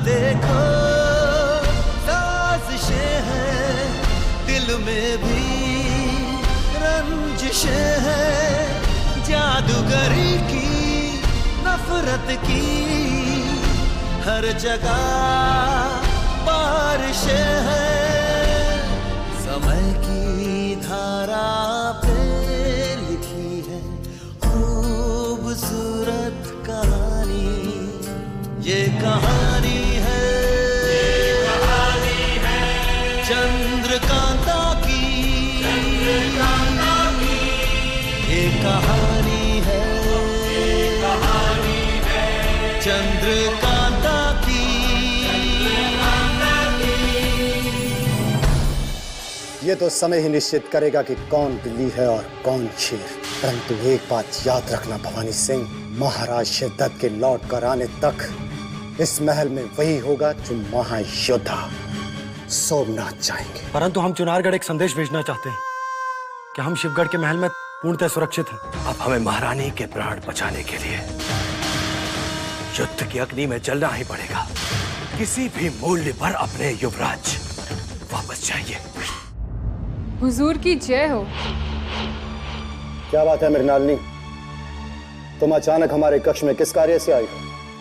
देखो साजिशें हैं, दिल में भी रंजिशें हैं, जादूगरी की नफरत की हर जगह बारिशें हैं। समय की धारा पे लिखी है खूबसूरत कहानी, ये कहानी है चंद्रकांता की, ये कहानी है चंद्रकांता की। ये तो समय ही निश्चित करेगा कि कौन बिल्ली है और कौन शेर। परंतु एक बात याद रखना भवानी सिंह, महाराज शिवदत्त के लौट कर आने तक इस महल में वही होगा जो महायोद्धा सोमनाथ चाहेंगे। परंतु हम चुनारगढ़ एक संदेश भेजना चाहते हैं कि हम शिवगढ़ के महल में पूर्णतः सुरक्षित हैं। अब हमें महारानी के प्राण बचाने के लिए युद्ध की अग्नि में जलना ही पड़ेगा। किसी भी मूल्य पर अपने युवराज वापस चाहिए। हुजूर की जय हो। क्या बात है मृणालिनी, तुम अचानक हमारे कक्ष में किस कार्य से आई हो?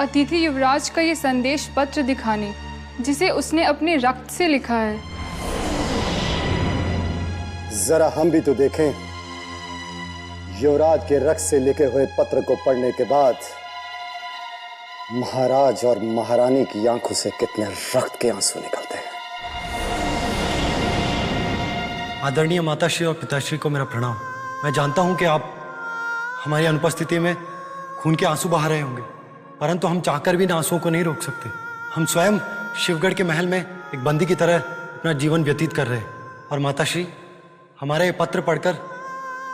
अतिथि युवराज का ये संदेश पत्र दिखाने, जिसे उसने अपने रक्त से लिखा है। जरा हम भी तो देखें। युवराज के रक्त से लिखे हुए पत्र को पढ़ने के बाद महाराज और महारानी की आंखों से कितने रक्त के आंसू निकलते हैं। आदरणीय माताश्री और पिताश्री को मेरा प्रणाम। मैं जानता हूं कि आप हमारी अनुपस्थिति में खून के आंसू बहा रहे होंगे, परंतु हम चाहकर भी इन आंसुओं को नहीं रोक सकते। हम स्वयं शिवगढ़ के महल में एक बंदी की तरह अपना जीवन व्यतीत कर रहे हैं। और माताश्री, हमारा ये पत्र पढ़कर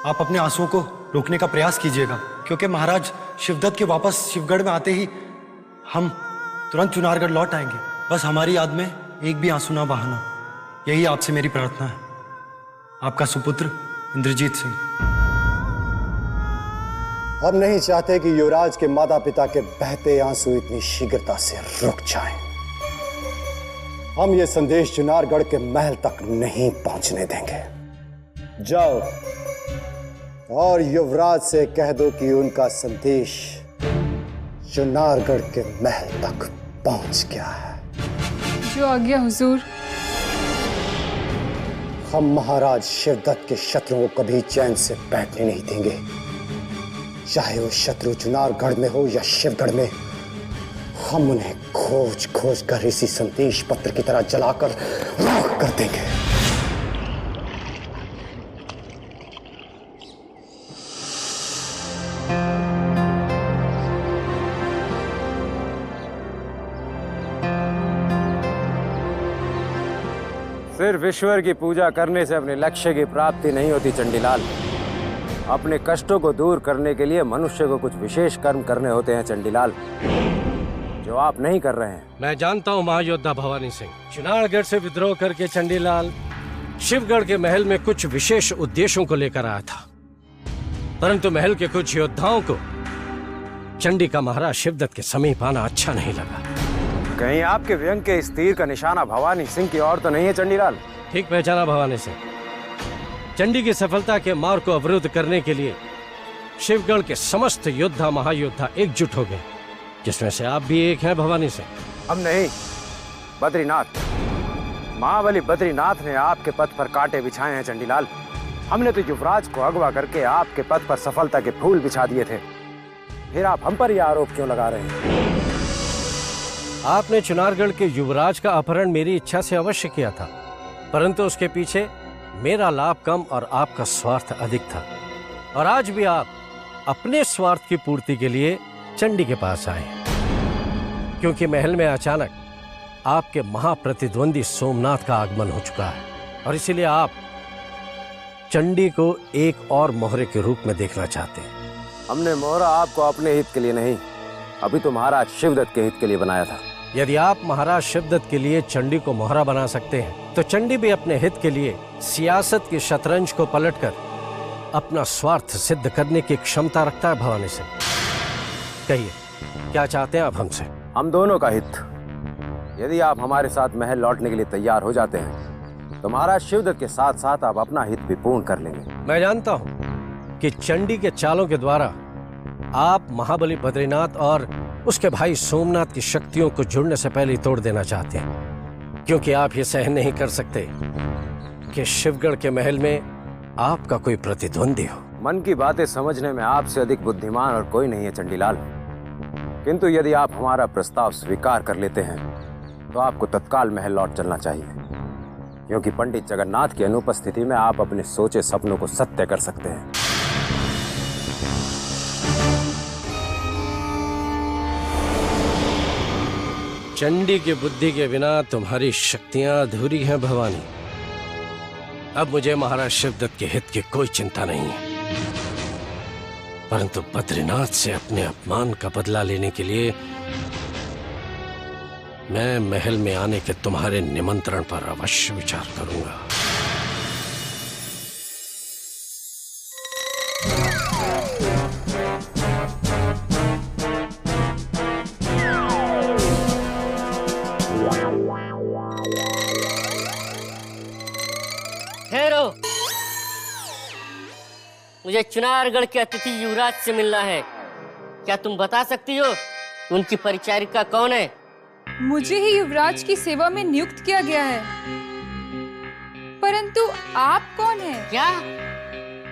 आप अपने आंसुओं को रोकने का प्रयास कीजिएगा, क्योंकि महाराज शिवदत्त के वापस शिवगढ़ में आते ही हम तुरंत चुनारगढ़ लौट आएंगे। बस हमारी याद में एक भी आंसू ना बहाना, यही आपसे मेरी प्रार्थना है। आपका सुपुत्र इंद्रजीत सिंह। हम नहीं चाहते कि युवराज के माता पिता के बहते आंसू इतनी शीघ्रता से रुक जाएं। हम ये संदेश चुनारगढ़ के महल तक नहीं पहुंचने देंगे। जाओ और युवराज से कह दो कि उनका संदेश चुनारगढ़ के महल तक पहुंच गया है। जो आज्ञा हुजूर। हम महाराज शिवदत्त के शत्रुओं को कभी चैन से बैठने नहीं देंगे, चाहे वो शत्रु चुनारगढ़ में हो या शिवगढ़ में। हम उन्हें खोज खोज कर इसी संदेश पत्र की तरह जलाकर राख कर देंगे। सिर्फ ईश्वर की पूजा करने से अपने लक्ष्य की प्राप्ति नहीं होती चंडीलाल। अपने कष्टों को दूर करने के लिए मनुष्य को कुछ विशेष कर्म करने होते हैं चंडीलाल, जो आप नहीं कर रहे हैं। मैं जानता हूँ महायोद्धा भवानी सिंह, चुनारगढ़ से विद्रोह करके चंडीलाल शिवगढ़ के महल में कुछ विशेष उद्देश्यों को लेकर आया था, परंतु महल के कुछ योद्धाओं को चंडी का महाराज शिवदत्त के समीप आना अच्छा नहीं लगा। कहीं आपके व्यंग के इस तीर का निशाना भवानी सिंह की ओर तो नहीं है चंडीलाल? ठीक पहचाना भवानी सिंह। चंडी की सफलता के मार्ग को अवरुद्ध करने के लिए शिवगढ़ के समस्त योद्धा महायोद्धा एकजुट हो गए, जिसमें से आप भी एक हैं भवानी सिंह। हम नहीं, बद्रीनाथ, महाबली बद्रीनाथ ने आपके पथ पर कांटे बिछाए हैं चंडीलाल। हमने तो युवराज को अगवा करके आपके पथ पर सफलता के फूल बिछा दिए थे, फिर आप हम पर यह आरोप क्यों लगा रहे हैं? आपने चुनारगढ़ के युवराज का अपहरण मेरी इच्छा से अवश्य किया था, परंतु उसके पीछे मेरा लाभ कम और आपका स्वार्थ अधिक था। और आज भी आप अपने स्वार्थ की पूर्ति के लिए चंडी के पास आए, क्योंकि महल में अचानक आपके महाप्रतिद्वंदी सोमनाथ का आगमन हो चुका है, और इसीलिए आप चंडी को एक और मोहरे के रूप में देखना चाहते हैं। हमने मोहरा आपको अपने हित के लिए नहीं, अभी तो महाराज शिवदत्त के हित के लिए बनाया था। यदि आप महाराज शिवदत्त के लिए चंडी को मोहरा बना सकते हैं, तो चंडी भी अपने हित के लिए सियासत की शतरंज को पलटकर अपना स्वार्थ सिद्ध करने की क्षमता रखता है। भवानी सिंह, कहिए क्या चाहते हैं आप हमसे? हम दोनों का हित, यदि आप हमारे साथ महल लौटने के लिए तैयार हो जाते हैं तो महाराज शिवदत्त के साथ साथ आप अपना हित भी पूर्ण कर लेंगे। मैं जानता हूं कि चंडी के चालों के द्वारा आप महाबली बद्रीनाथ और उसके भाई सोमनाथ की शक्तियों को जुड़ने से पहले ही तोड़ देना चाहते हैं, क्योंकि आप ये सहन नहीं कर सकते कि शिवगढ़ के महल में आपका कोई प्रतिद्वंदी हो। मन की बातें समझने में आपसे अधिक बुद्धिमान और कोई नहीं है चंडीलाल, किंतु यदि आप हमारा प्रस्ताव स्वीकार कर लेते हैं तो आपको तत्काल महल लौट चलना चाहिए, क्योंकि पंडित जगन्नाथ की अनुपस्थिति में आप अपने सोचे सपनों को सत्य कर सकते हैं। चंडी की बुद्धि के बिना तुम्हारी शक्तियां अधूरी हैं भवानी। अब मुझे महाराज शिवदत्त के हित की कोई चिंता नहीं है, परंतु बद्रीनाथ से अपने अपमान का बदला लेने के लिए मैं महल में आने के तुम्हारे निमंत्रण पर अवश्य विचार करूंगा। ठहरो, मुझे चुनारगढ़ के अतिथि युवराज से मिलना है। क्या तुम बता सकती हो उनकी परिचारिका कौन है? मुझे ही युवराज की सेवा में नियुक्त किया गया है, परंतु आप कौन हैं? क्या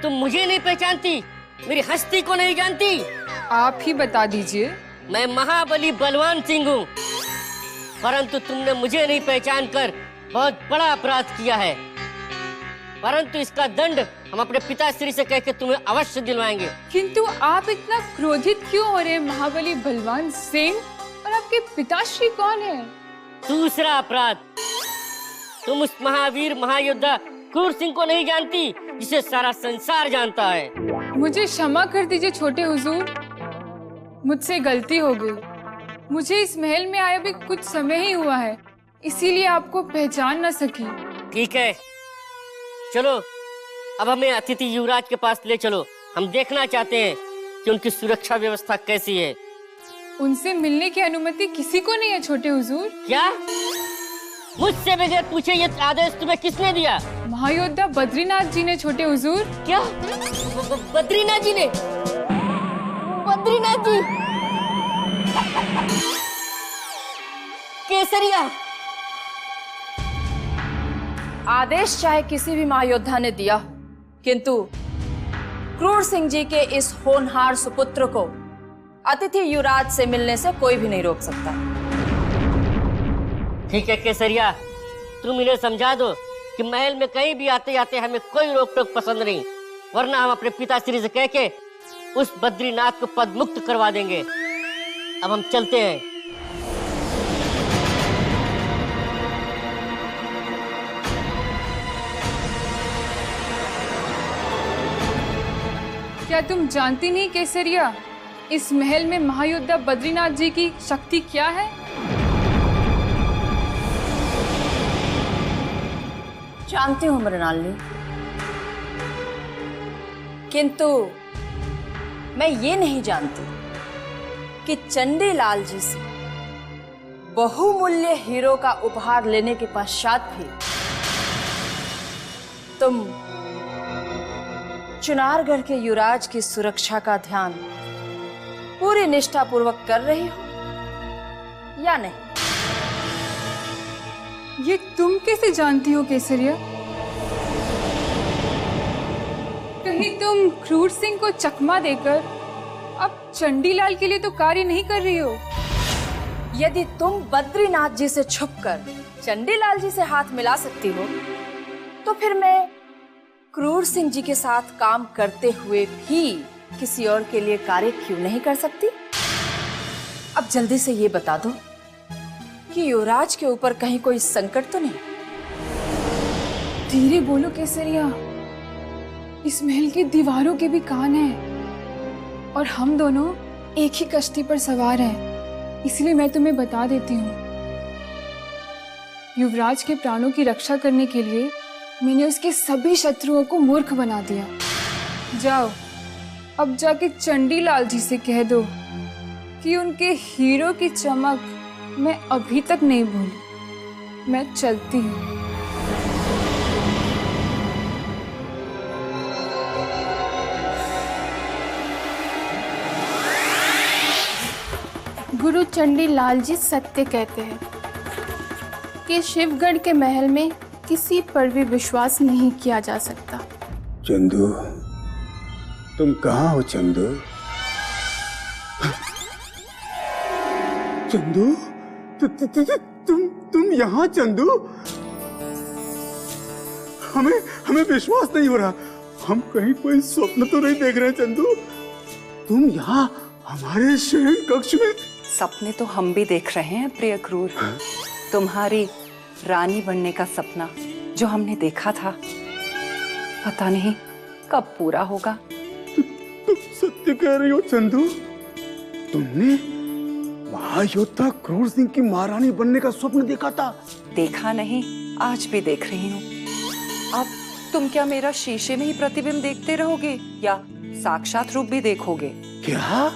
तुम मुझे नहीं पहचानती, मेरी हस्ती को नहीं जानती? आप ही बता दीजिए। मैं महाबली बलवान सिंह हूँ, परंतु तुमने मुझे नहीं पहचान कर बहुत बड़ा अपराध किया है, परंतु इसका दंड हम अपने पिताश्री से कहकर तुम्हें अवश्य दिलवाएंगे। किंतु आप इतना क्रोधित क्यों हो रहे महाबली बलवान सिंह, और आपके पिताश्री कौन है? दूसरा अपराध, तुम उस महावीर महायोद्धा क्रूर सिंह को नहीं जानती जिसे सारा संसार जानता है। मुझे क्षमा कर दीजिए छोटे हुजूर, मुझसे गलती हो गई। मुझे इस महल में आए भी कुछ समय ही हुआ है, इसीलिए आपको पहचान न सकी। ठीक है, चलो अब हमें अतिथि युवराज के पास ले चलो। हम देखना चाहते हैं कि उनकी सुरक्षा व्यवस्था कैसी है। उनसे मिलने की अनुमति किसी को नहीं है छोटे हुजूर। क्या? मुझसे बगैर पूछे ये आदेश तुम्हें किसने दिया? महायोद्धा बद्रीनाथ जी ने छोटे हुजूर। क्या? बद्रीनाथ जी ने? बद्रीनाथ जी? केसरिया, आदेश चाहे किसी भी महायोद्धा ने दिया, किंतु क्रूर सिंह जी के इस होनहार सुपुत्र को अतिथि युवराज से मिलने से कोई भी नहीं रोक सकता। ठीक है केसरिया, तुम इन्हें समझा दो कि महल में कहीं भी आते जाते हमें कोई रोक टोक पसंद नहीं, वरना हम अपने पिताश्री से कह के उस बद्रीनाथ को पद मुक्त करवा देंगे। अब हम चलते हैं। क्या तुम जानती नहीं केसरिया, इस महल में महायोद्धा बद्रीनाथ जी की शक्ति क्या है? जानती हूँ मृणालिनी, किंतु मैं ये नहीं जानती कि चंडीलाल जी से बहुमूल्य हीरो का उपहार लेने के पश्चात भी तुम चुनारगढ़ के युवराज की सुरक्षा का ध्यान पूरी निष्ठा पूर्वक कर रही हो या नहीं? ये तुम कैसे जानती हो केसरिया? कहीं तुम क्रूर सिंह को चकमा देकर अब चंडीलाल के लिए तो कार्य नहीं कर रही हो? यदि तुम बद्रीनाथ जी से छुपकर चंडीलाल जी से हाथ मिला सकती हो, तो फिर मैं क्रूर सिंह जी के साथ काम करते हुए भी किसी और के लिए कार्य क्यों नहीं कर सकती? अब जल्दी से ये बता दो कि युवराज के ऊपर कहीं कोई संकट तो नहीं? धीरे बोलो केसरिया, इस महल की दीवारों के भी कान हैं और हम दोनों एक ही कश्ती पर सवार हैं, इसलिए मैं तुम्हें बता देती हूँ। युवराज के प्राणों की रक्षा करने के लिए मैंने उसके सभी शत्रुओं को मूर्ख बना दिया। जाओ, अब जाके चंडीलाल जी से कह दो कि उनके हीरो की चमक मैं अभी तक नहीं भूली। मैं चलती हूँ। गुरु चंडी लाल जी सत्य कहते हैं कि शिवगढ़ के महल में किसी पर भी विश्वास नहीं किया जा सकता। चंदू, तुम कहाँ हो चंदू? चंदू, तुम यहाँ? चंदू, हमें विश्वास नहीं हो रहा। हम कहीं कोई स्वप्न तो नहीं देख रहे चंदू? तुम यहाँ हमारे शयन कक्ष में? सपने तो हम भी देख रहे हैं प्रिय क्रूर। तुम्हारी रानी बनने का सपना जो हमने देखा था, पता नहीं कब पूरा होगा। तुम सत्य कह रही हो चंदू? तुमने महायोद्धा क्रूर सिंह की महारानी बनने का स्वप्न देखा था? देखा नहीं, आज भी देख रही हूँ। अब तुम क्या मेरा शीशे में ही प्रतिबिंब देखते रहोगे या साक्षात रूप भी देखोगे? क्या?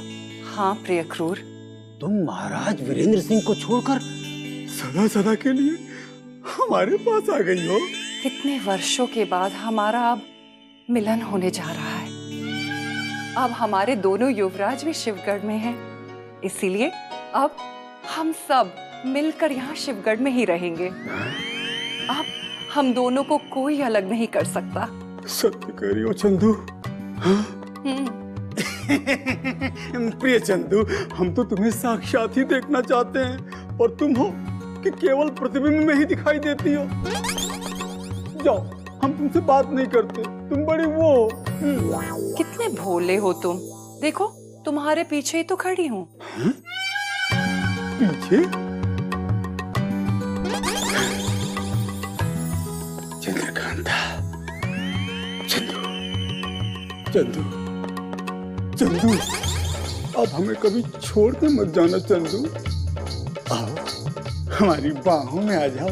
हाँ प्रिय क्रूर, तुम महाराज वीरेंद्र सिंह को छोड़कर सदा सदा के लिए हमारे पास आ गई हो। कितने वर्षों के बाद हमारा अब मिलन होने जा रहा है। अब हमारे दोनों युवराज भी शिवगढ़ में हैं, इसीलिए अब हम सब मिलकर यहाँ शिवगढ़ में ही रहेंगे। अब हम दोनों को कोई अलग नहीं कर सकता। सत्य कह रही हो चंदू? प्रिय चंदू, हम तो तुम्हें साक्षात ही देखना चाहते हैं और तुम हो कि केवल प्रतिबिंब में ही दिखाई देती हो। जाओ, हम तुमसे बात नहीं करते, तुम बड़ी वो हो। कितने भोले हो तुम। देखो, तुम्हारे पीछे ही तो खड़ी हूँ। पीछे? चंद्रकांता, चंदू, चंदू, चंदू, अब हमें कभी छोड़ के मत जाना चंदू। आओ, हमारी बाहों में आ जाओ,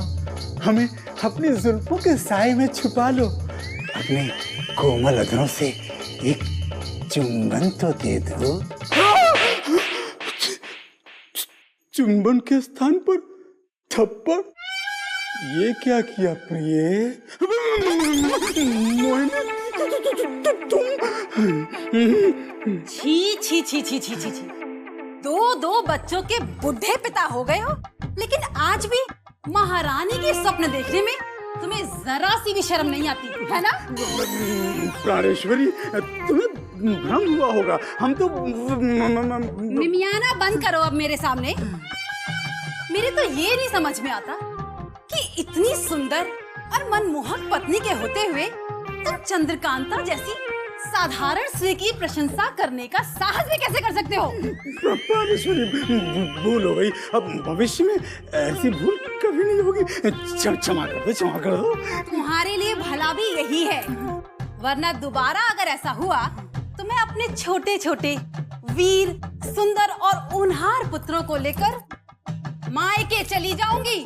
हमें अपनी जुल्फों के साए में छुपा लो। अपने कोमल अधरों से एक चुंबन तो दे दो। चुंबन के स्थान पर थप्पड़? ये क्या किया प्रिय? छी छी छी छी छी छी छी। दो बच्चों के बुढ़े पिता हो गए हो, लेकिन आज भी महारानी के स्वप्न देखने में तुम्हें जरा सी भी शर्म नहीं आती है ना? प्राणेश्वरी, तुम्हें भ्रम हुआ होगा। हम तो मिमियाना बंद करो अब मेरे सामने। मेरे तो ये नहीं समझ में आता कि इतनी सुंदर और मनमोहक पत्नी के होते हुए तुम चंद्रकांता जैसी साधारण स्त्री की प्रशंसा करने का साहस भी कैसे कर सकते हो? भूल हो गई, अब भविष्य में ऐसी भूल कभी नहीं होगी। क्षमा कर दो, क्षमा कर दो। तुम्हारे लिए भला भी यही है, वरना दोबारा अगर ऐसा हुआ तो मैं अपने छोटे छोटे वीर, सुंदर और होनहार पुत्रों को लेकर मायके चली जाऊंगी।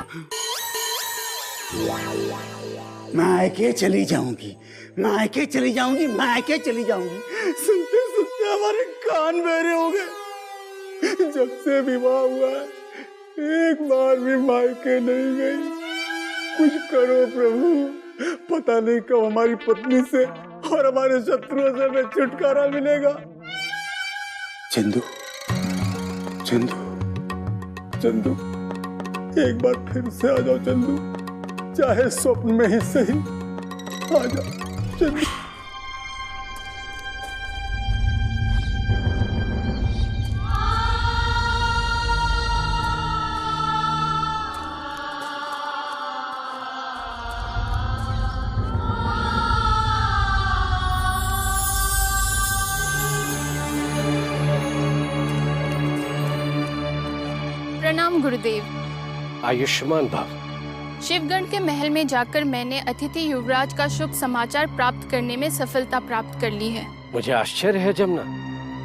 मायके चली जाऊंगी, मायके चली जाऊंगी, मायके चली जाऊंगी। सुनते सुनते हमारे कान बहरे हो गए। जब से विवाह हुआ है, एक बार भी मायके नहीं गई। कुछ करो प्रभु, पता नहीं कब हमारी पत्नी से और हमारे शत्रुओं से हमें छुटकारा मिलेगा। चंदू, चंदू, चंदू, एक बार फिर से आ जाओ चंदू, चाहे स्वप्न में ही सही। आ जाओ चंदू। प्रणाम गुरुदेव। आयुष्मान भव। शिवगढ़ के महल में जाकर मैंने अतिथि युवराज का शुभ समाचार प्राप्त करने में सफलता प्राप्त कर ली है। मुझे आश्चर्य है जमुना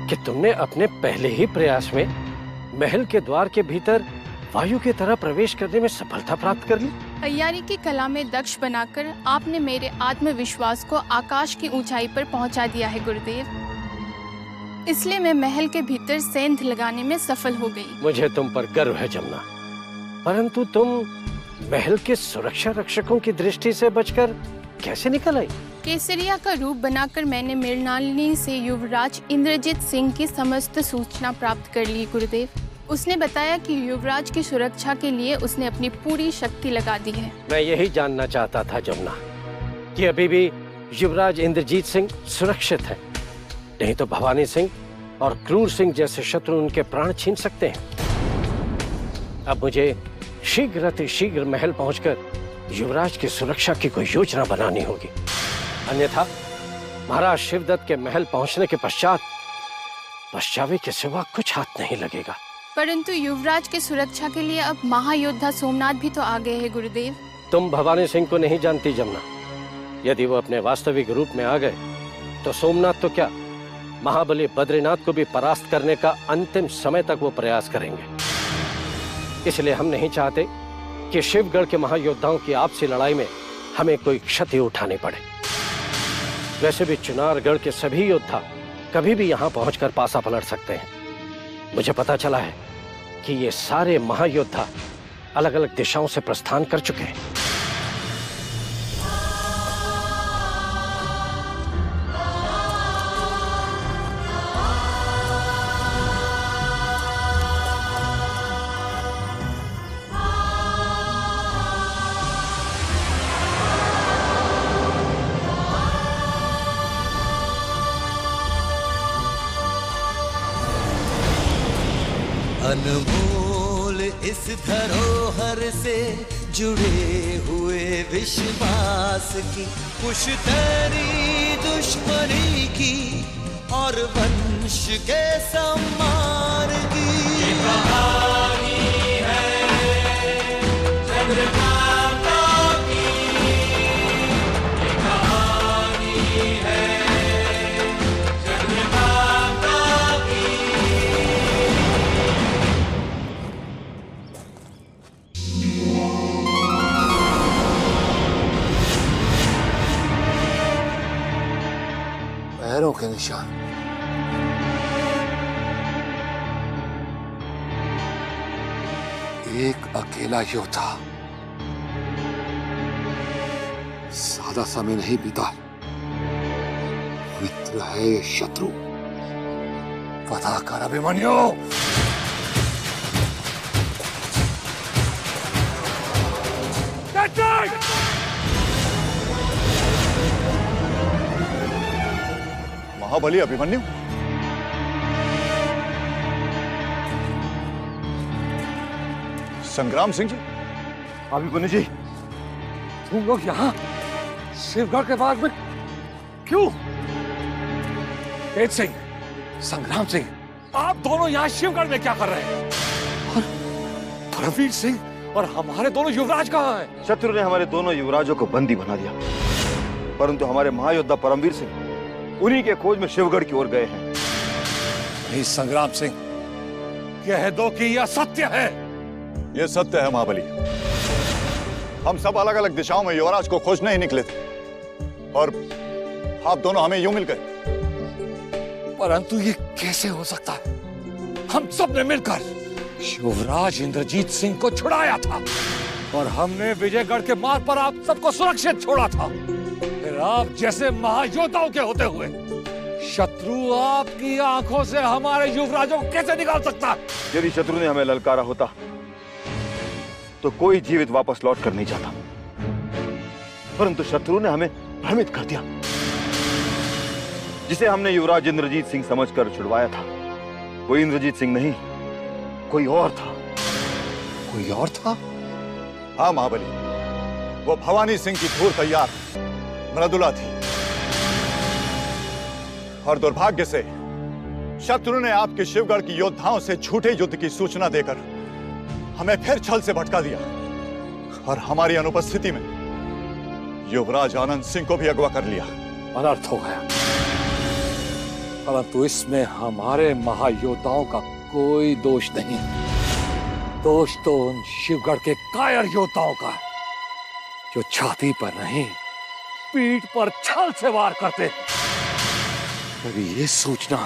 कि तुमने अपने पहले ही प्रयास में महल के द्वार के भीतर वायु की तरह प्रवेश करने में सफलता प्राप्त कर ली। तैयारी की कला में दक्ष बनाकर आपने मेरे आत्मविश्वास को आकाश की ऊंचाई पर पहुंचा दिया है गुरुदेव। इसलिए मैं महल के भीतर सेंध लगाने में सफल हो गई। मुझे तुम पर गर्व है जमुना। परंतु तुम महल के सुरक्षा रक्षकों की दृष्टि से बचकर कैसे निकल आई? केसरिया का रूप बनाकर मैंने मृणालिनी से युवराज इंद्रजीत सिंह की समस्त सूचना प्राप्त कर ली गुरुदेव। उसने बताया कि युवराज की सुरक्षा के लिए उसने अपनी पूरी शक्ति लगा दी है। मैं यही जानना चाहता था जमुना कि अभी भी युवराज इंद्रजीत सिंह सुरक्षित है, नहीं तो भवानी सिंह और क्रूर सिंह जैसे शत्रु उनके प्राण छीन सकते हैं। अब मुझे शीघ्र महल पहुंचकर युवराज की सुरक्षा की कोई योजना बनानी होगी, अन्यथा महाराज शिवदत्त के महल पहुंचने के पश्चात पश्चावे के सिवा कुछ हाथ नहीं लगेगा। परंतु युवराज की सुरक्षा के लिए अब महायोद्धा सोमनाथ भी तो आ गए हैं गुरुदेव। तुम भवानी सिंह को नहीं जानती जमुना। यदि वो अपने वास्तविक रूप में आ गए तो सोमनाथ तो क्या, महाबली बद्रीनाथ को भी परास्त करने का अंतिम समय तक वो प्रयास करेंगे। इसलिए हम नहीं चाहते कि शिवगढ़ के महायोद्धाओं की आपसी लड़ाई में हमें कोई क्षति उठानी पड़े। वैसे भी चुनारगढ़ के सभी योद्धा कभी भी यहाँ पहुंचकर पासा पलट सकते हैं। मुझे पता चला है कि ये सारे महायोद्धा अलग अलग दिशाओं से प्रस्थान कर चुके हैं। अनमोल इस धरोहर से जुड़े हुए विश्वास की, पुश्तैनी दुश्मनी की और वंश के सम्मान की ये कहानी है चंद्रकांता की, ये कहानी है चंद्रकांता की। पैरों के निशान, एक अकेला योद्धा, सादा समय नहीं बीता। मित्र है ये शत्रु, पता कर अभिमन्यु। महाबली अभिमन्यु, संग्राम सिंह जी। अभिमन्यु जी, तुम लोग यहाँ शिवगढ़ के बाग में क्यों? तेज सिंह, संग्राम सिंह, आप दोनों यहाँ शिवगढ़ में क्या कर रहे हैं? और परमवीर सिंह और हमारे दोनों युवराज कहाँ हैं? शत्रु ने हमारे दोनों युवराजों को बंदी बना दिया, परंतु हमारे महायोद्धा परमवीर सिंह उन्हीं के खोज में शिवगढ़ की ओर गए हैं। नहीं संग्राम सिंह, कह दो कि यह सत्य है। यह सत्य है महाबली। हम सब अलग अलग दिशाओं में युवराज को खोजने ही निकले थे और आप दोनों हमें यूं मिल गए। परंतु ये कैसे हो सकता है? हम सब ने मिलकर युवराज इंद्रजीत सिंह को छुड़ाया था और हमने विजयगढ़ के मार्ग पर आप सबको सुरक्षित छोड़ा था। फिर आप जैसे महायोद्धाओं के होते हुए शत्रु आपकी आंखों से हमारे युवराजों को कैसे निकाल सकता है? यदि शत्रु ने हमें ललकारा होता तो कोई जीवित वापस लौट कर नहीं जाता, परंतु शत्रु ने हमें भ्रमित कर दिया। जिसे हमने युवराज इंद्रजीत सिंह समझकर छुड़वाया था, वो इंद्रजीत सिंह नहीं, कोई और था। कोई और था? हाँ महाबली, वो भवानी सिंह की धूर तैयार मृदुला थी और दुर्भाग्य से शत्रु ने आपके शिवगढ़ की योद्धाओं से झूठे युद्ध की सूचना देकर हमें फिर छल से भटका दिया और हमारी अनुपस्थिति में युवराज आनंद सिंह को भी अगवा कर लिया। अनर्थ हो गया, परंतु इसमें हमारे महायोद्धाओं का कोई दोष नहीं। दोष तो उन शिवगढ़ के कायर योद्धाओं का है, जो छाती पर नहीं पीठ पर छल से वार करते हैं। अभी ये सूचना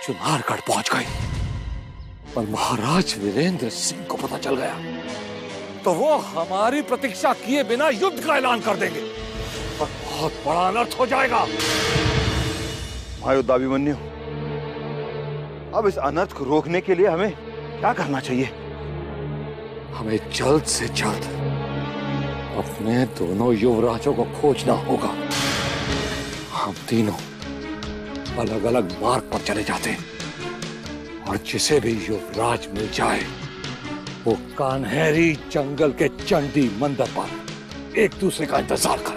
चुनारगढ़ पहुंच गई और महाराज वीरेंद्र सिंह को पता चल गया तो वो हमारी प्रतीक्षा किए बिना युद्ध का ऐलान कर देंगे और बहुत बड़ा अनर्थ हो जाएगा। महायोद्धाभिमन्यु, अब इस अनर्थ को रोकने के लिए हमें क्या करना चाहिए? हमें जल्द से जल्द अपने दोनों युवराजों को खोजना होगा। हम तीनों अलग अलग मार्ग पर चले जाते हैं और जिसे भी युवराज मिल जाए वो कान्हेरी जंगल के चंडी मंदिर पर एक दूसरे का इंतजार करे।